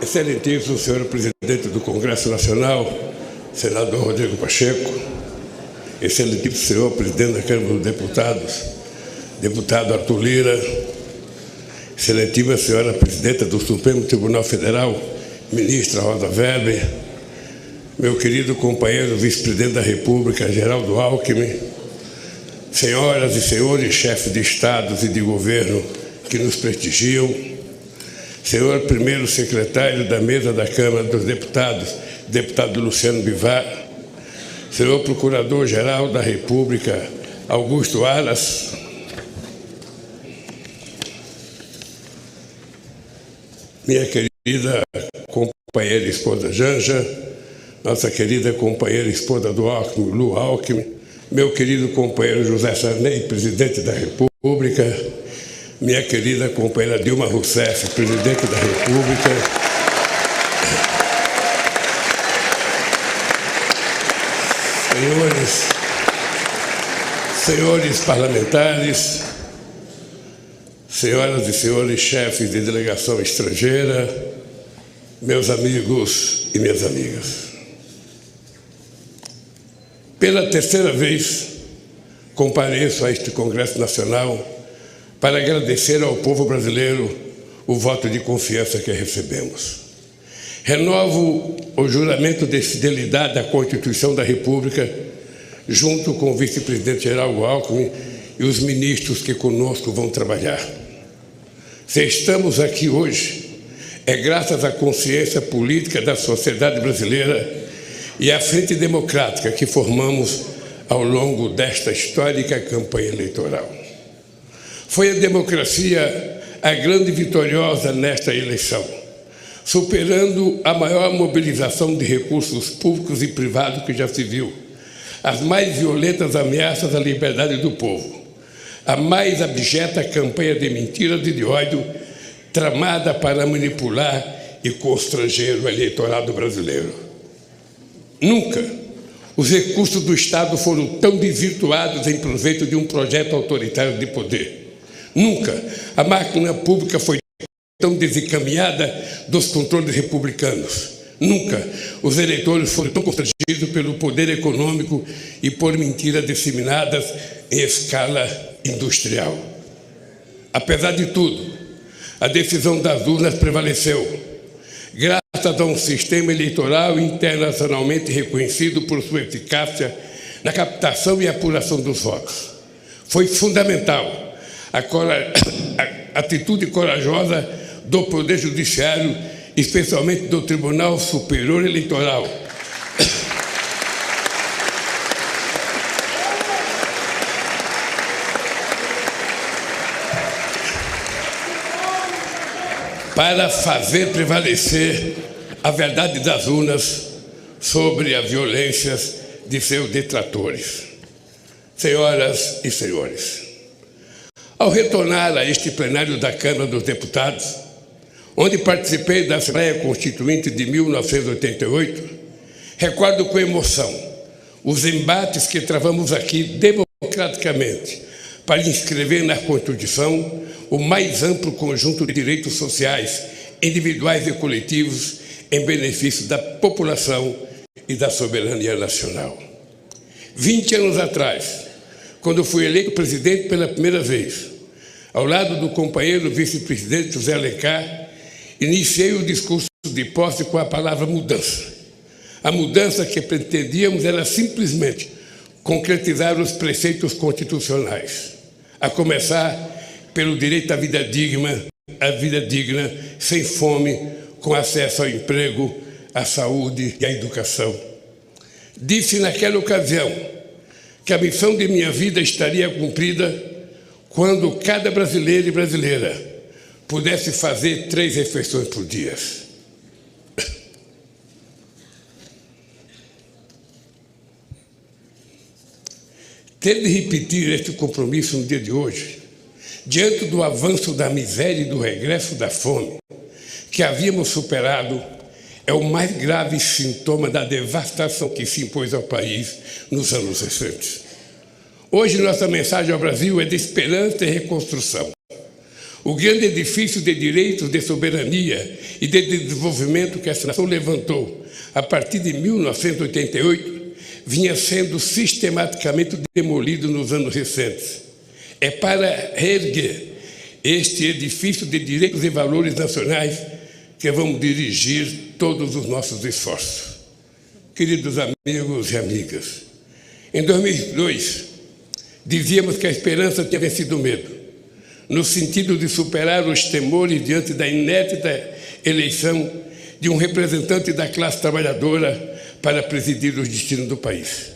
Excelentíssimo senhor presidente do Congresso Nacional, senador Rodrigo Pacheco, excelentíssimo senhor presidente da Câmara dos Deputados, deputado Arthur Lira, excelentíssima senhora presidenta do Supremo Tribunal Federal, ministra Rosa Weber, meu querido companheiro vice-presidente da República, Geraldo Alckmin, senhoras e senhores chefes de estados e de governo que nos prestigiam, senhor primeiro secretário da mesa da Câmara dos Deputados, deputado Luciano Bivar, senhor procurador-geral da República, Augusto Aras, minha querida companheira esposa Janja, nossa querida companheira esposa do Alckmin, Lu Alckmin, meu querido companheiro José Sarney, presidente da República, minha querida companheira Dilma Rousseff, presidente da República, senhores parlamentares, senhoras e senhores chefes de delegação estrangeira, meus amigos e minhas amigas. Pela terceira vez, compareço a este Congresso Nacional para agradecer ao povo brasileiro o voto de confiança que recebemos. Renovo o juramento de fidelidade à Constituição da República, junto com o vice-presidente Geraldo Alckmin e os ministros que conosco vão trabalhar. Se estamos aqui hoje, é graças à consciência política da sociedade brasileira e à frente democrática que formamos ao longo desta histórica campanha eleitoral. Foi a democracia a grande vitoriosa nesta eleição, superando a maior mobilização de recursos públicos e privados que já se viu, as mais violentas ameaças à liberdade do povo, a mais abjeta campanha de mentiras e de ódio tramada para manipular e constranger o eleitorado brasileiro. Nunca os recursos do Estado foram tão desvirtuados em proveito de um projeto autoritário de poder. Nunca a máquina pública foi tão desencaminhada dos controles republicanos. Nunca os eleitores foram tão constrangidos pelo poder econômico e por mentiras disseminadas em escala industrial. Apesar de tudo, a decisão das urnas prevaleceu, graças a um sistema eleitoral internacionalmente reconhecido por sua eficácia na captação e apuração dos votos. Foi fundamental a atitude corajosa do Poder Judiciário, especialmente do Tribunal Superior Eleitoral, para fazer prevalecer a verdade das urnas sobre as violências de seus detratores. Senhoras e senhores, ao retornar a este plenário da Câmara dos Deputados, onde participei da Assembleia Constituinte de 1988, recordo com emoção os embates que travamos aqui democraticamente para inscrever na Constituição o mais amplo conjunto de direitos sociais, individuais e coletivos, em benefício da população e da soberania nacional. 20 anos atrás, quando fui eleito presidente pela primeira vez, ao lado do companheiro vice-presidente José Alencar, iniciei o discurso de posse com a palavra mudança. A mudança que pretendíamos era simplesmente concretizar os preceitos constitucionais, a começar pelo direito à vida digna, sem fome, com acesso ao emprego, à saúde e à educação. Disse naquela ocasião que a missão de minha vida estaria cumprida quando cada brasileiro e brasileira pudesse fazer 3 refeições por dia. Ter de repetir este compromisso no dia de hoje, diante do avanço da miséria e do regresso da fome que havíamos superado, é o mais grave sintoma da devastação que se impôs ao país nos anos recentes. Hoje, nossa mensagem ao Brasil é de esperança e reconstrução. O grande edifício de direitos, de soberania e de desenvolvimento que essa nação levantou a partir de 1988 vinha sendo sistematicamente demolido nos anos recentes. É para reerguer este edifício de direitos e valores nacionais que vamos dirigir todos os nossos esforços. Queridos amigos e amigas, em 2002, dizíamos que a esperança tinha vencido o medo, no sentido de superar os temores diante da inédita eleição de um representante da classe trabalhadora para presidir os destinos do país.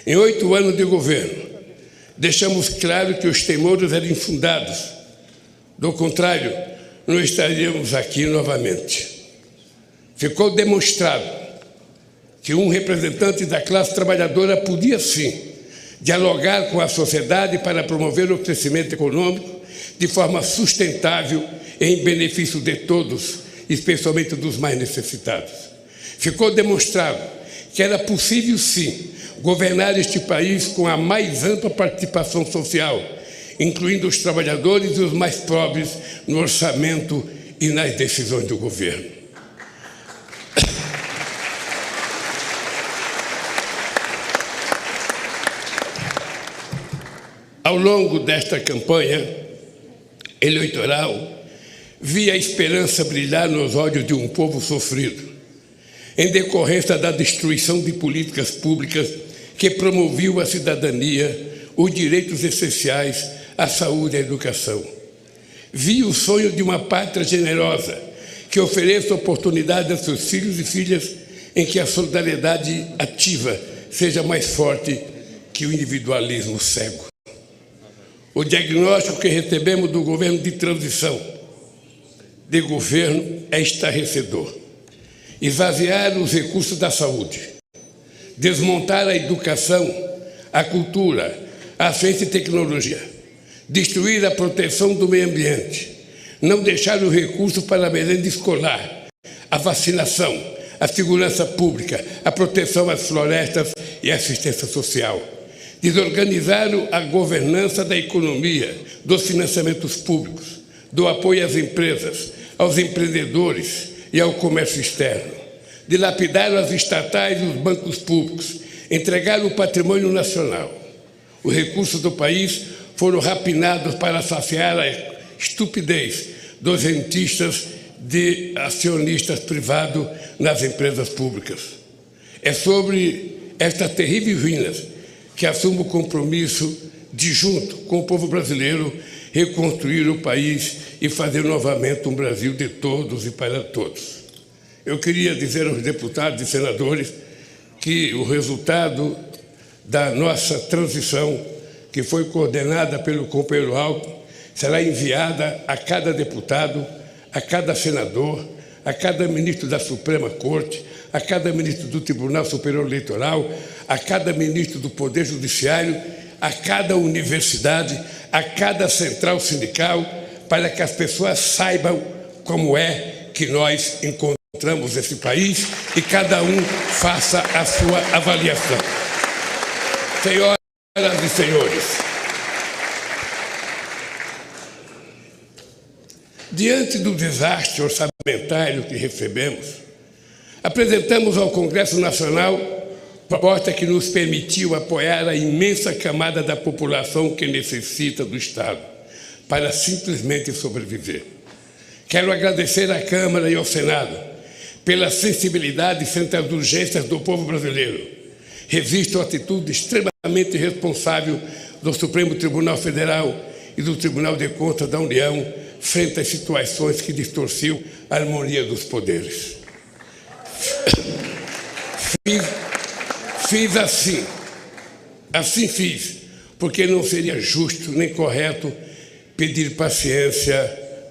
Em 8 anos de governo, deixamos claro que os temores eram infundados. Do contrário, não estaríamos aqui novamente. Ficou demonstrado que um representante da classe trabalhadora podia, sim, dialogar com a sociedade para promover o crescimento econômico de forma sustentável em benefício de todos, especialmente dos mais necessitados. Ficou demonstrado que era possível, sim, governar este país com a mais ampla participação social, incluindo os trabalhadores e os mais pobres no orçamento e nas decisões do governo. Ao longo desta campanha eleitoral, vi a esperança brilhar nos olhos de um povo sofrido, em decorrência da destruição de políticas públicas que promoviam a cidadania, os direitos essenciais, a saúde e a educação. Vi o sonho de uma pátria generosa que ofereça oportunidade a seus filhos e filhas em que a solidariedade ativa seja mais forte que o individualismo cego. O diagnóstico que recebemos do governo de transição de governo é estarrecedor. Esvaziar os recursos da saúde, desmontar a educação, a cultura, a ciência e tecnologia, destruir a proteção do meio ambiente, não deixar os recursos para a merenda escolar, a vacinação, a segurança pública, a proteção às florestas e a assistência social. Desorganizar a governança da economia, dos financiamentos públicos, do apoio às empresas, aos empreendedores e ao comércio externo. Dilapidar as estatais e os bancos públicos, entregar o patrimônio nacional. Os recursos do país foram rapinados para saciar a estupidez dos rentistas de acionistas privados nas empresas públicas. É sobre estas terríveis ruínas que assumo o compromisso de, junto com o povo brasileiro, reconstruir o país e fazer novamente um Brasil de todos e para todos. Eu queria dizer aos deputados e senadores que o resultado da nossa transição, que foi coordenada pelo companheiro Alckmin, será enviada a cada deputado, a cada senador, a cada ministro da Suprema Corte, a cada ministro do Tribunal Superior Eleitoral, a cada ministro do Poder Judiciário, a cada universidade, a cada central sindical, para que as pessoas saibam como é que nós encontramos esse país e cada um faça a sua avaliação. Senhoras e senhores, diante do desastre orçamentário que recebemos, apresentamos ao Congresso Nacional proposta que nos permitiu apoiar a imensa camada da população que necessita do Estado para simplesmente sobreviver. Quero agradecer à Câmara e ao Senado pela sensibilidade frente às urgências do povo brasileiro. Registro a atitude extremamente responsável do Supremo Tribunal Federal e do Tribunal de Contas da União frente às situações que distorciam a harmonia dos poderes. Fiz assim fiz, porque não seria justo nem correto pedir paciência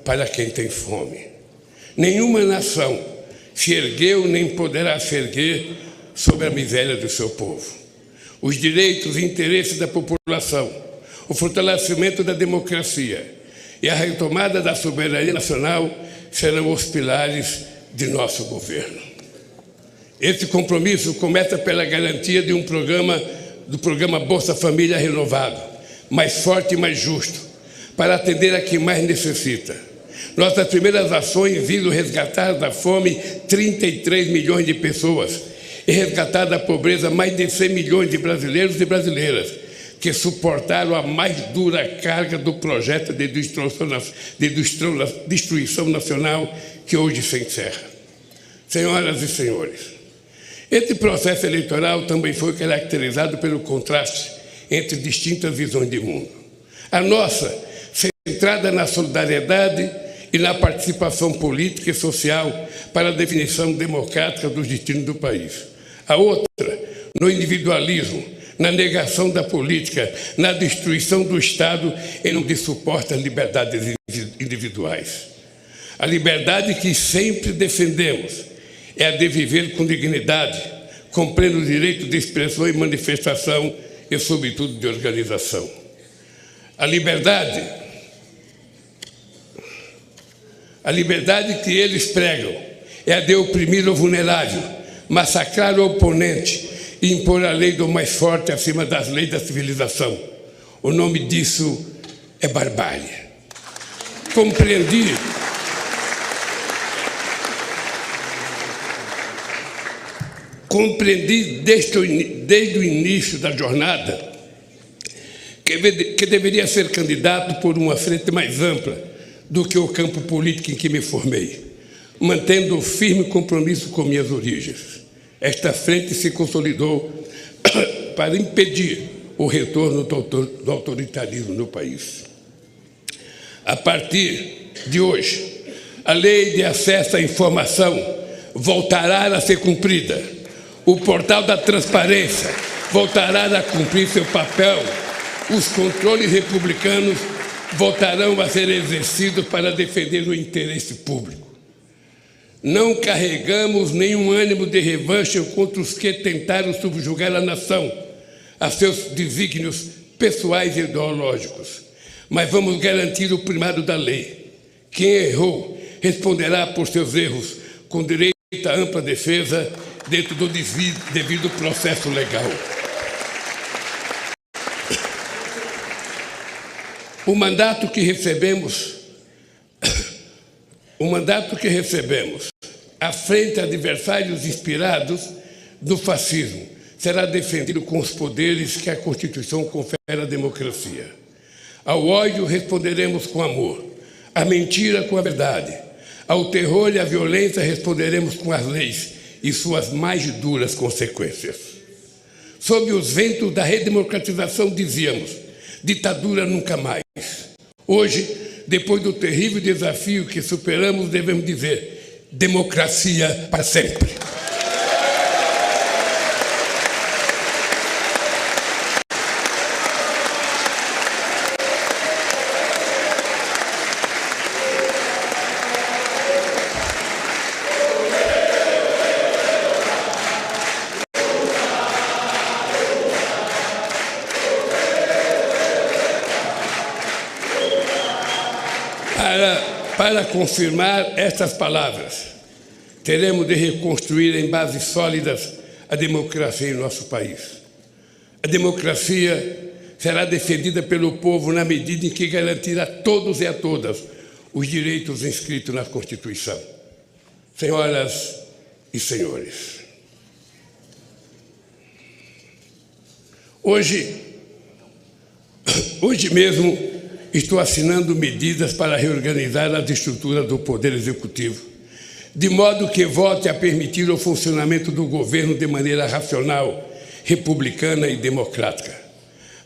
para quem tem fome. Nenhuma nação se ergueu nem poderá se erguer sobre a miséria do seu povo. Os direitos e interesses da população, o fortalecimento da democracia e a retomada da soberania nacional serão os pilares de nosso governo. Esse compromisso começa pela garantia de do programa Bolsa Família renovado, mais forte e mais justo, para atender a quem mais necessita. Nossas primeiras ações visam resgatar da fome 33 milhões de pessoas e resgatar da pobreza mais de 100 milhões de brasileiros e brasileiras que suportaram a mais dura carga do projeto de destruição nacional que hoje se encerra. Senhoras e senhores, esse processo eleitoral também foi caracterizado pelo contraste entre distintas visões de mundo. A nossa, centrada na solidariedade e na participação política e social para a definição democrática dos destinos do país. A outra, no individualismo, na negação da política, na destruição do Estado e no que suporta as liberdades individuais. A liberdade que sempre defendemos é a de viver com dignidade, com pleno direito de expressão e manifestação e, sobretudo, de organização. A liberdade que eles pregam é a de oprimir o vulnerável, massacrar o oponente e impor a lei do mais forte acima das leis da civilização. O nome disso é barbárie. Compreendi desde o início da jornada que deveria ser candidato por uma frente mais ampla do que o campo político em que me formei, mantendo firme compromisso com minhas origens. Esta frente se consolidou para impedir o retorno do autoritarismo no país. A partir de hoje, a lei de acesso à informação voltará a ser cumprida. O portal da transparência voltará a cumprir seu papel. Os controles republicanos voltarão a ser exercidos para defender o interesse público. Não carregamos nenhum ânimo de revanche contra os que tentaram subjugar a nação a seus desígnios pessoais e ideológicos, mas vamos garantir o primado da lei. Quem errou responderá por seus erros com direito à ampla defesa dentro do devido processo legal. O mandato que recebemos à frente a adversários inspirados no fascismo será defendido com os poderes que a Constituição confere à democracia. Ao ódio responderemos com amor, à mentira com a verdade, ao terror e à violência responderemos com as leis e suas mais duras consequências. Sob os ventos da redemocratização dizíamos: ditadura nunca mais. Hoje, depois do terrível desafio que superamos, devemos dizer: democracia para sempre. Para confirmar estas palavras, teremos de reconstruir em bases sólidas a democracia em nosso país. A democracia será defendida pelo povo na medida em que garantir a todos e a todas os direitos inscritos na Constituição. Senhoras e senhores, hoje mesmo estou assinando medidas para reorganizar as estruturas do Poder Executivo, de modo que volte a permitir o funcionamento do governo de maneira racional, republicana e democrática,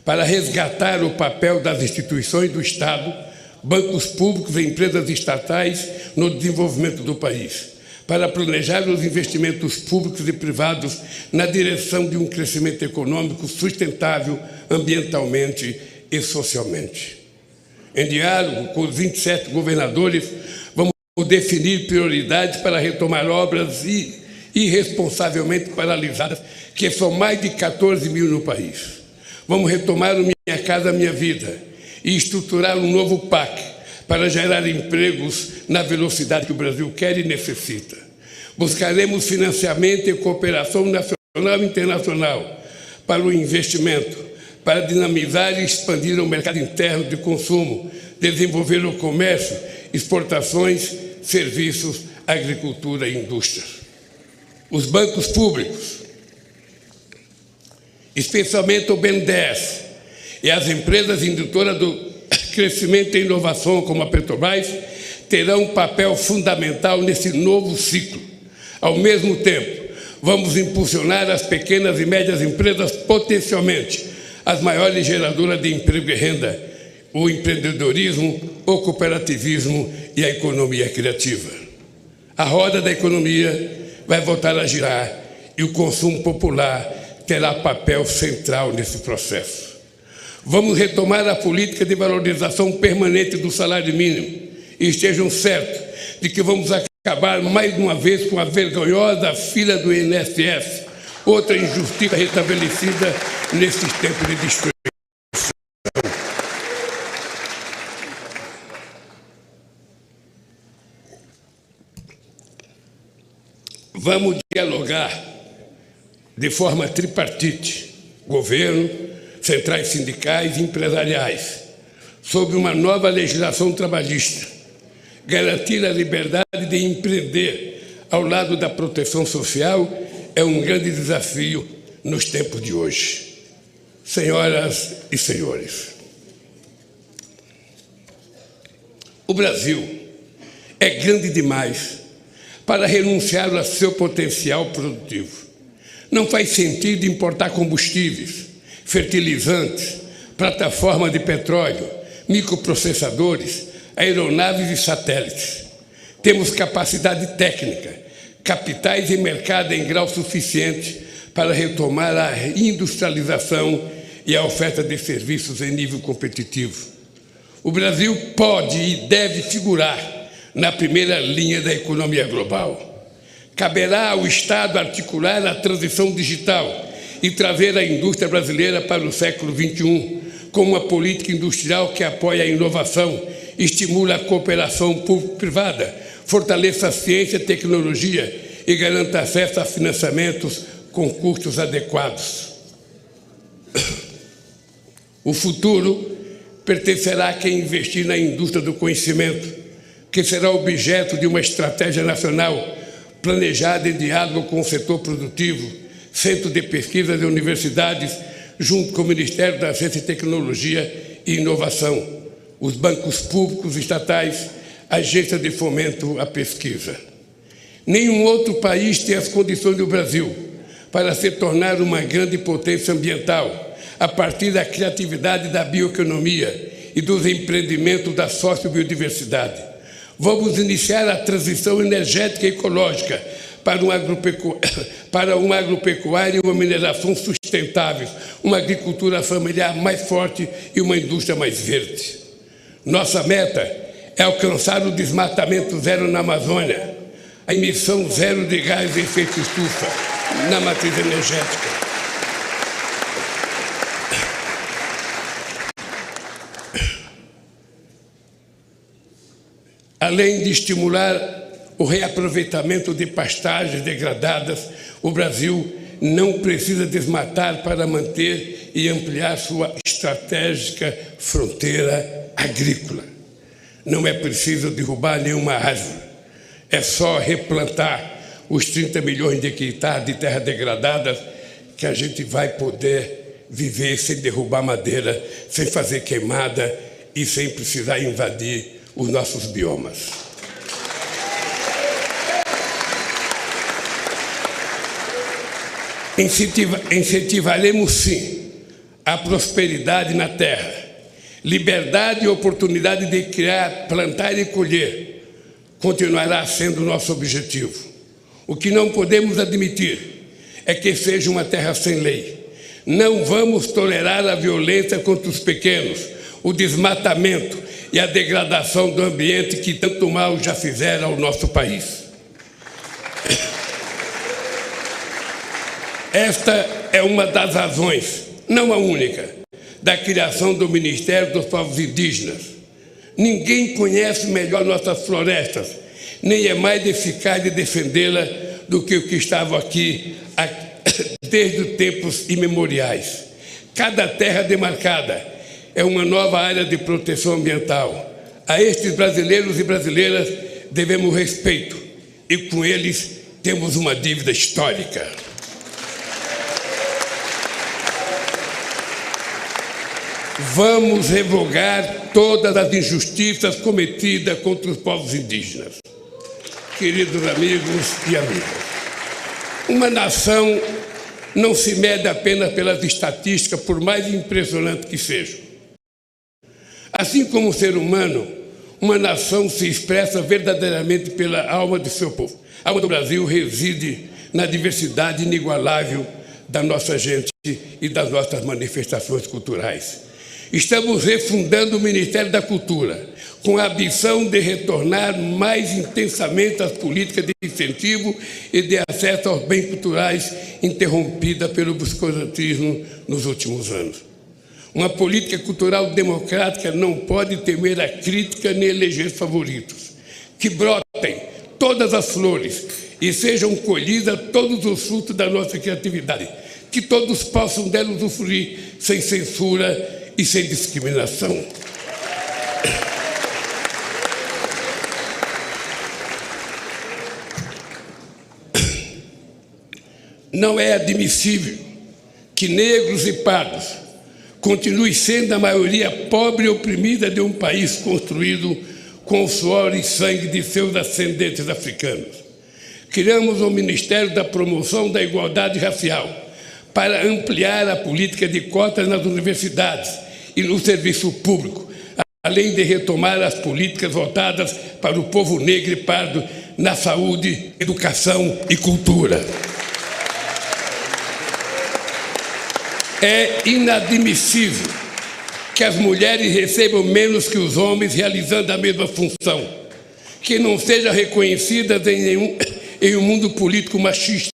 para resgatar o papel das instituições do Estado, bancos públicos e empresas estatais no desenvolvimento do país, para planejar os investimentos públicos e privados na direção de um crescimento econômico sustentável ambientalmente e socialmente. Em diálogo com os 27 governadores, vamos definir prioridades para retomar obras irresponsavelmente paralisadas, que são mais de 14 mil no país. Vamos retomar o Minha Casa Minha Vida e estruturar um novo PAC para gerar empregos na velocidade que o Brasil quer e necessita. Buscaremos financiamento e cooperação nacional e internacional para o investimento, para dinamizar e expandir o mercado interno de consumo, desenvolver o comércio, exportações, serviços, agricultura e indústria. Os bancos públicos, especialmente o BNDES, e as empresas indutoras do crescimento e inovação, como a Petrobras, terão um papel fundamental nesse novo ciclo. Ao mesmo tempo, vamos impulsionar as pequenas e médias empresas, potencialmente as maiores geradoras de emprego e renda, o empreendedorismo, o cooperativismo e a economia criativa. A roda da economia vai voltar a girar e o consumo popular terá papel central nesse processo. Vamos retomar a política de valorização permanente do salário mínimo e estejam certos de que vamos acabar mais uma vez com a vergonhosa fila do INSS, outra injustiça restabelecida nesses tempos de destruição. Vamos dialogar de forma tripartite, governo, centrais sindicais e empresariais, sobre uma nova legislação trabalhista, garantir a liberdade de empreender ao lado da proteção social é um grande desafio nos tempos de hoje. Senhoras e senhores, o Brasil é grande demais para renunciar ao seu potencial produtivo. Não faz sentido importar combustíveis, fertilizantes, plataformas de petróleo, microprocessadores, aeronaves e satélites. Temos capacidade técnica, capitais e mercado em grau suficiente para retomar a industrialização e a oferta de serviços em nível competitivo. O Brasil pode e deve figurar na primeira linha da economia global. Caberá ao Estado articular a transição digital e trazer a indústria brasileira para o século XXI, com uma política industrial que apoia a inovação, estimula a cooperação público-privada, fortaleça a ciência e tecnologia e garanta acesso a financiamentos com custos adequados. O futuro pertencerá a quem investir na indústria do conhecimento, que será objeto de uma estratégia nacional planejada em diálogo com o setor produtivo, centro de pesquisas e universidades, junto com o Ministério da Ciência e Tecnologia e Inovação, os bancos públicos estatais, agências de fomento à pesquisa. Nenhum outro país tem as condições do Brasil para se tornar uma grande potência ambiental, a partir da criatividade da bioeconomia e dos empreendimentos da sociobiodiversidade. Vamos iniciar a transição energética e ecológica para uma agropecuária e uma mineração sustentáveis, uma agricultura familiar mais forte e uma indústria mais verde. Nossa meta é alcançar o desmatamento zero na Amazônia, a emissão zero de gás de efeito estufa na matriz energética. Além de estimular o reaproveitamento de pastagens degradadas, o Brasil não precisa desmatar para manter e ampliar sua estratégica fronteira agrícola. Não é preciso derrubar nenhuma árvore, é só replantar os 30 milhões de hectares de terra degradadas que a gente vai poder viver sem derrubar madeira, sem fazer queimada e sem precisar invadir os nossos biomas. Incentivaremos, sim, a prosperidade na terra, liberdade e oportunidade de criar, plantar e colher continuará sendo nosso objetivo. O que não podemos admitir é que seja uma terra sem lei. Não vamos tolerar a violência contra os pequenos, o desmatamento e a degradação do ambiente que tanto mal já fizeram ao nosso país. Esta é uma das razões, não a única, da criação do Ministério dos Povos Indígenas. Ninguém conhece melhor nossas florestas, nem é mais eficaz de defendê-la do que o que estava aqui desde tempos imemoriais. Cada terra demarcada é uma nova área de proteção ambiental. A estes brasileiros e brasileiras devemos respeito e com eles temos uma dívida histórica. Vamos revogar todas as injustiças cometidas contra os povos indígenas. Queridos amigos e amigas, uma nação não se mede apenas pelas estatísticas, por mais impressionante que sejam. Assim como o ser humano, uma nação se expressa verdadeiramente pela alma de seu povo. A alma do Brasil reside na diversidade inigualável da nossa gente e das nossas manifestações culturais. Estamos refundando o Ministério da Cultura, com a ambição de retornar mais intensamente às políticas de incentivo e de acesso aos bens culturais interrompida pelo obscurantismo nos últimos anos. Uma política cultural democrática não pode temer a crítica nem eleger favoritos. Que brotem todas as flores e sejam colhidas todos os frutos da nossa criatividade. Que todos possam dela usufruir sem censura e sem discriminação. Não é admissível que negros e pardos continuem sendo a maioria pobre e oprimida de um país construído com o suor e sangue de seus ascendentes africanos. Criamos o Ministério da Promoção da Igualdade Racial para ampliar a política de cotas nas universidades e no serviço público, além de retomar as políticas voltadas para o povo negro e pardo na saúde, educação e cultura. É inadmissível que as mulheres recebam menos que os homens realizando a mesma função, que não sejam reconhecidas em um mundo político machista,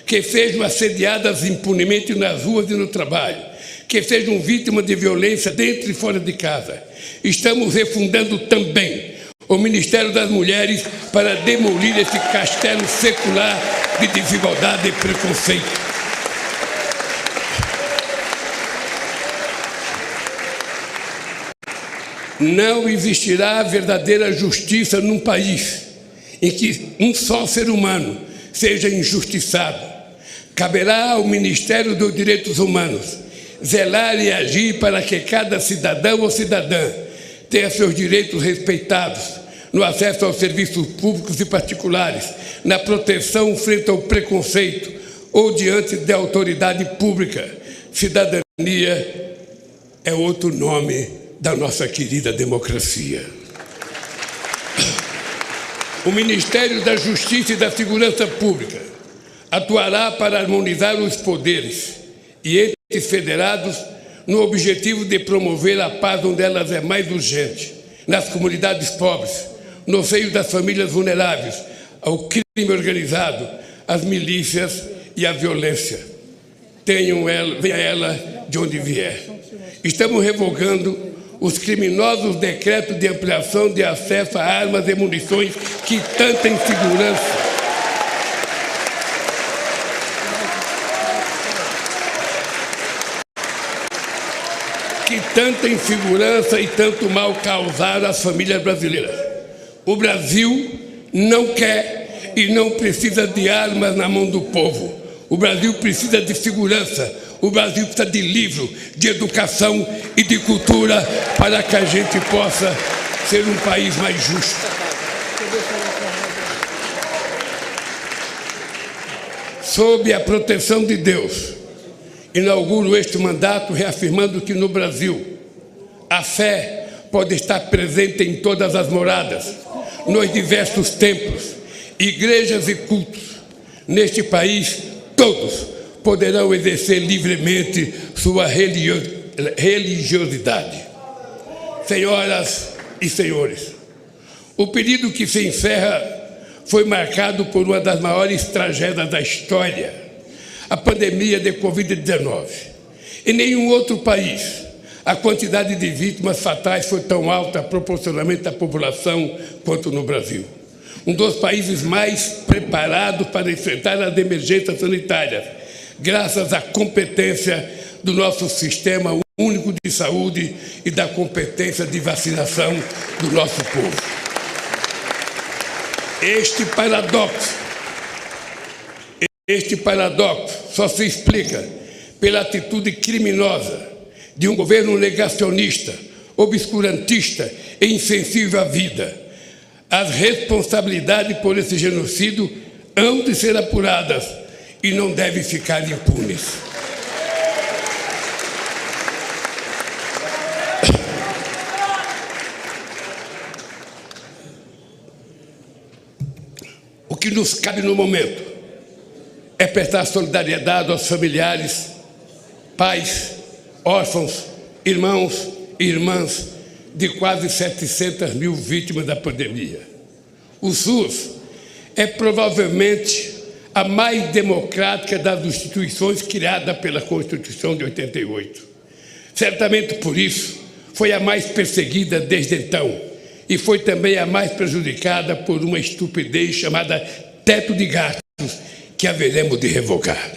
que sejam assediadas impunemente nas ruas e no trabalho, que sejam vítimas de violência dentro e fora de casa. Estamos refundando também o Ministério das Mulheres para demolir esse castelo secular de desigualdade e preconceito. Não existirá verdadeira justiça num país em que um só ser humano seja injustiçado. Caberá ao Ministério dos Direitos Humanos zelar e agir para que cada cidadão ou cidadã tenha seus direitos respeitados no acesso aos serviços públicos e particulares, na proteção frente ao preconceito ou diante da autoridade pública. Cidadania é outro nome da nossa querida democracia. O Ministério da Justiça e da Segurança Pública atuará para harmonizar os poderes e entes federados no objetivo de promover a paz onde elas é mais urgente, nas comunidades pobres, no seio das famílias vulneráveis, ao crime organizado, às milícias e à violência. Venha ela de onde vier. Estamos revogando os criminosos decretos de ampliação de acesso a armas e munições que tanta insegurança e tanto mal causaram às famílias brasileiras. O Brasil não quer e não precisa de armas na mão do povo. O Brasil precisa de segurança. O Brasil precisa de livro, de educação e de cultura para que a gente possa ser um país mais justo. Sob a proteção de Deus, inauguro este mandato reafirmando que no Brasil a fé pode estar presente em todas as moradas, nos diversos templos, igrejas e cultos. Neste país, todos poderão exercer livremente sua religiosidade. Senhoras e senhores, o período que se encerra foi marcado por uma das maiores tragédias da história, a pandemia de Covid-19. Em nenhum outro país a quantidade de vítimas fatais foi tão alta proporcionalmente à população quanto no Brasil. Um dos países mais preparados para enfrentar as emergências sanitárias, graças à competência do nosso Sistema único de saúde e da competência de vacinação do nosso povo. Este paradoxo só se explica pela atitude criminosa de um governo negacionista, obscurantista e insensível à vida. As responsabilidades por esse genocídio hão de ser apuradas e não devem ficar impunes. O que nos cabe no momento é prestar solidariedade aos familiares, pais, órfãos, irmãos e irmãs de quase 700 mil vítimas da pandemia. O SUS é provavelmente a mais democrática das instituições criada pela Constituição de 88. Certamente por isso foi a mais perseguida desde então e foi também a mais prejudicada por uma estupidez chamada teto de gastos que haveremos de revogar.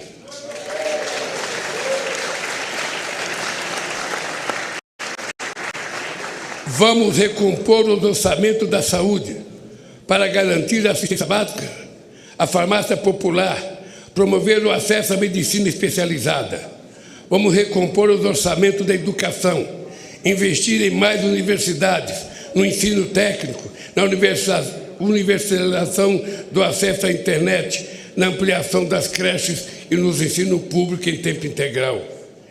Vamos recompor os orçamentos da saúde para garantir a assistência básica, a farmácia popular, promover o acesso à medicina especializada. Vamos recompor os orçamentos da educação, investir em mais universidades, no ensino técnico, na universalização do acesso à internet, na ampliação das creches e nos ensino público em tempo integral.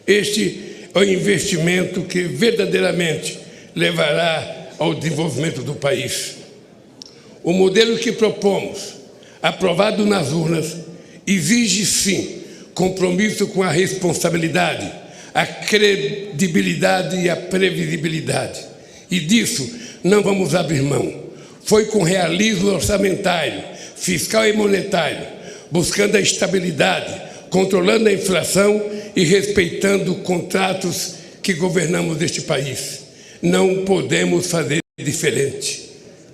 Este é o investimento que verdadeiramente levará ao desenvolvimento do país. O modelo que propomos, aprovado nas urnas, exige sim compromisso com a responsabilidade, a credibilidade e a previsibilidade. E disso não vamos abrir mão. Foi com realismo orçamentário, fiscal e monetário, buscando a estabilidade, controlando a inflação e respeitando contratos que governamos este país. Não podemos fazer diferente.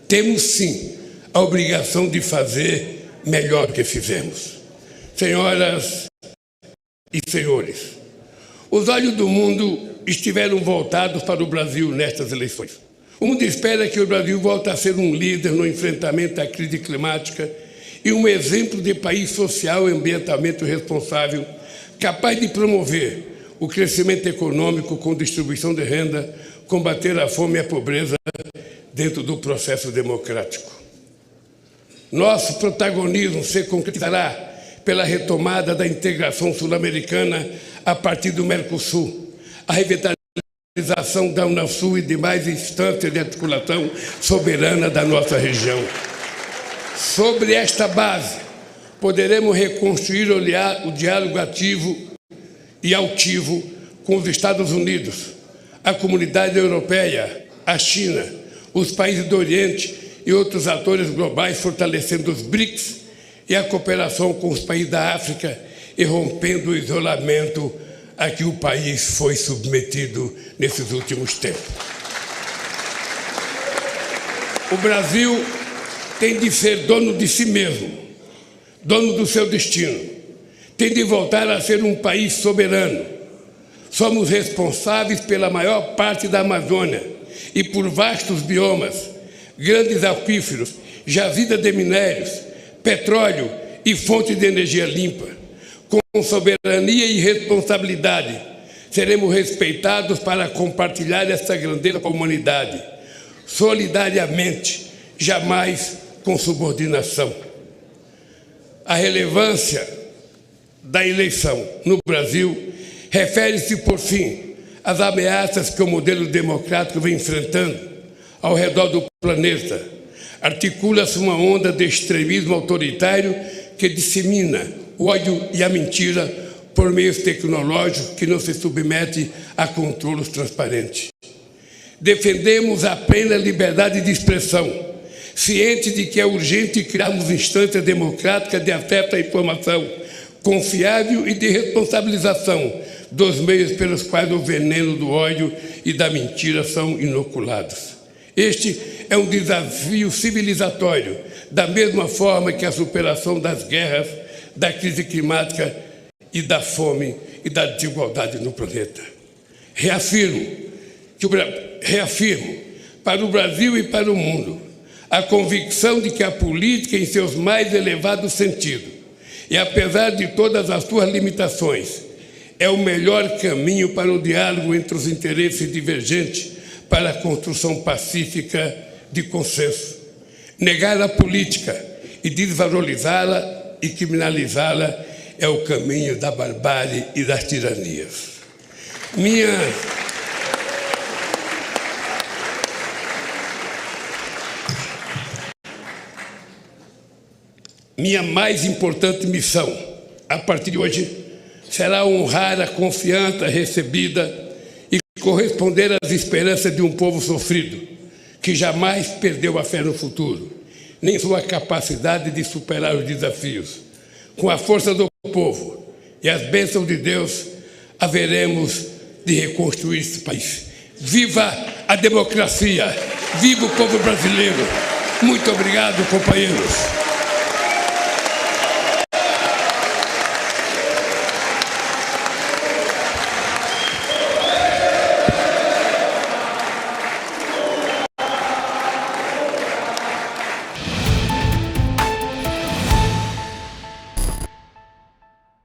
Temos, sim, a obrigação de fazer melhor do que fizemos. Senhoras e senhores, os olhos do mundo estiveram voltados para o Brasil nestas eleições. O mundo espera que o Brasil volte a ser um líder no enfrentamento à crise climática e um exemplo de país social e ambientalmente responsável, capaz de promover o crescimento econômico com distribuição de renda, combater a fome e a pobreza dentro do processo democrático. Nosso protagonismo se concretizará pela retomada da integração sul-americana a partir do Mercosul, a revitalização da Unasul e demais instâncias de articulação soberana da nossa região. Sobre esta base, poderemos reconstruir o diálogo ativo e altivo com os Estados Unidos, a comunidade europeia, a China, os países do Oriente e outros atores globais, fortalecendo os BRICS e a cooperação com os países da África e rompendo o isolamento a que o país foi submetido nesses últimos tempos. O Brasil tem de ser dono de si mesmo, dono do seu destino, tem de voltar a ser um país soberano. Somos responsáveis pela maior parte da Amazônia e por vastos biomas, grandes aquíferos, jazidas de minérios, petróleo e fontes de energia limpa. Com soberania e responsabilidade, seremos respeitados para compartilhar essa grandeza com a humanidade, solidariamente, jamais com subordinação. A relevância da eleição no Brasil refere-se, por fim, às ameaças que o modelo democrático vem enfrentando ao redor do planeta. Articula-se uma onda de extremismo autoritário que dissemina o ódio e a mentira por meios tecnológicos que não se submete a controles transparentes. Defendemos a plena liberdade de expressão, cientes de que é urgente criarmos instâncias democráticas de acesso à informação confiável e de responsabilização dos meios pelos quais o veneno do ódio e da mentira são inoculados. Este é um desafio civilizatório, da mesma forma que a superação das guerras, da crise climática e da fome e da desigualdade no planeta. Reafirmo para o Brasil e para o mundo a convicção de que a política, em seus mais elevados sentidos, e apesar de todas as suas limitações, é o melhor caminho para o diálogo entre os interesses divergentes para a construção pacífica de consenso. Negar a política e desvalorizá-la e criminalizá-la é o caminho da barbárie e das tiranias. Minha mais importante missão, a partir de hoje, será honrar a confiança recebida e corresponder às esperanças de um povo sofrido, que jamais perdeu a fé no futuro, nem sua capacidade de superar os desafios. Com a força do povo e as bênçãos de Deus, haveremos de reconstruir esse país. Viva a democracia! Viva o povo brasileiro! Muito obrigado, companheiros!